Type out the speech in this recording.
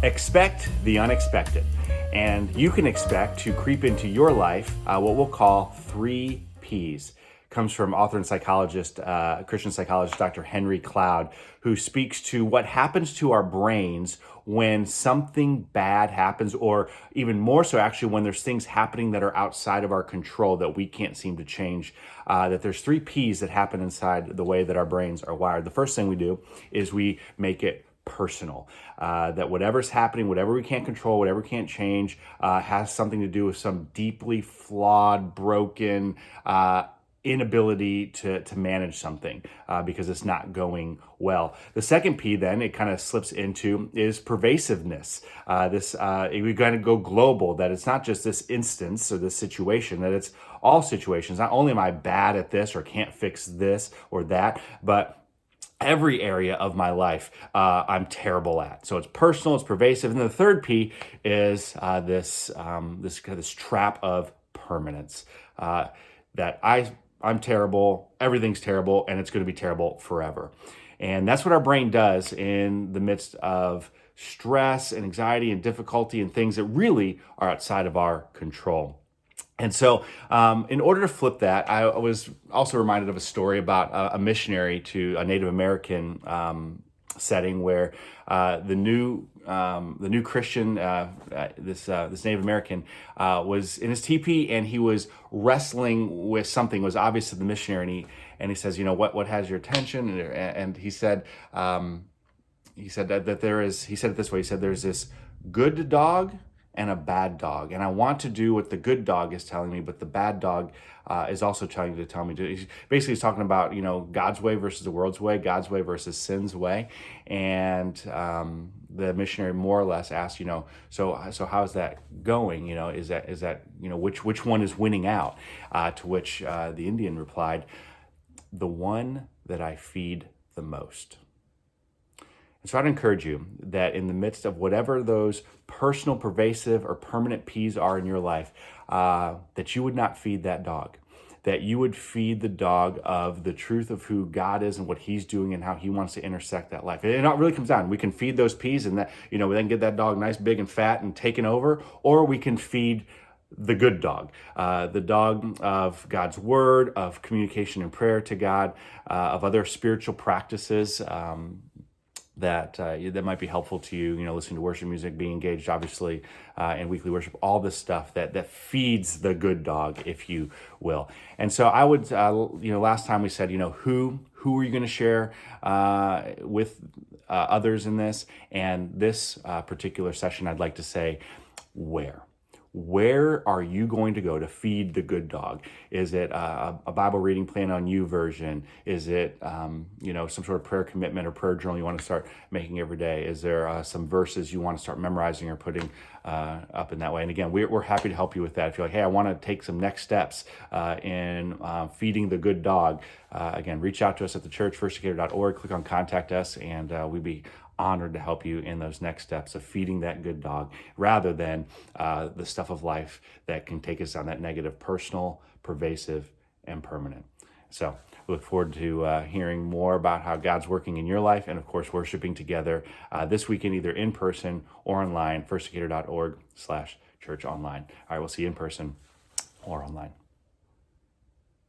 Expect the unexpected. And you can expect to creep into your life what we'll call 3 Ps. Comes from author and psychologist, Christian psychologist, Dr. Henry Cloud, who speaks to what happens to our brains when something bad happens, or even more so actually when there's things happening that are outside of our control that we can't seem to change. That there's 3 Ps that happen inside the way that our brains are wired. The first thing we do is we make it personal. That whatever's happening, whatever we can't control, whatever we can't change, has something to do with some deeply flawed, broken inability to manage something because it's not going well. The second P then it kind of slips into is pervasiveness. We've got to go global, that it's not just this instance or this situation, that it's all situations. Not only am I bad at this or can't fix this or that, but every area of my life I'm terrible at. So it's personal, it's pervasive. And the third P is this trap of permanence, that I'm terrible, everything's terrible, and it's going to be terrible forever. And that's what our brain does in the midst of stress and anxiety and difficulty and things that really are outside of our control. And so in order to flip that, I was also reminded of a story about a missionary to a Native American setting where the new Christian, this Native American, was in his teepee, and he was wrestling with something. It was obvious to the missionary, and he says, what has your attention? And he said that there is. He said it this way. He said there's this good dog and a bad dog, and I want to do what the good dog is telling me, but the bad dog is also trying to tell me to. He's talking about God's way versus the world's way, God's way versus sin's way, and the missionary more or less asked, so how's that going? Is that which one is winning out? To which the Indian replied, the one that I feed the most. And so I'd encourage you that in the midst of whatever those personal, pervasive, or permanent Ps are in your life, that you would not feed that dog, that you would feed the dog of the truth of who God is and what he's doing and how he wants to intersect that life. And it really comes down. We can feed those Ps and that, we then get that dog nice, big, and fat and taken over, or we can feed the good dog, the dog of God's word, of communication and prayer to God, of other spiritual practices, that might be helpful to you, listening to worship music, being engaged, obviously, in weekly worship, all this stuff that feeds the good dog, if you will. And so I would, last time we said, who are you going to share with others in this? And this particular session, I'd like to say, where? Where are you going to go to feed the good dog? Is it a Bible reading plan on you version? Is it some sort of prayer commitment or prayer journal you want to start making every day? Is there some verses you want to start memorizing or putting up in that way? And again, we're happy to help you with that. If you're like, hey, I want to take some next steps in feeding the good dog, again, reach out to us at the church, firstdecatur.org, click on contact us, and we'd be honored to help you in those next steps of feeding that good dog, rather than the stuff of life that can take us down that negative, personal, pervasive, and permanent. So we look forward to hearing more about how God's working in your life, and of course worshiping together this weekend, either in person or online, firstdecatur.org/church online. All right, we'll see you in person or online.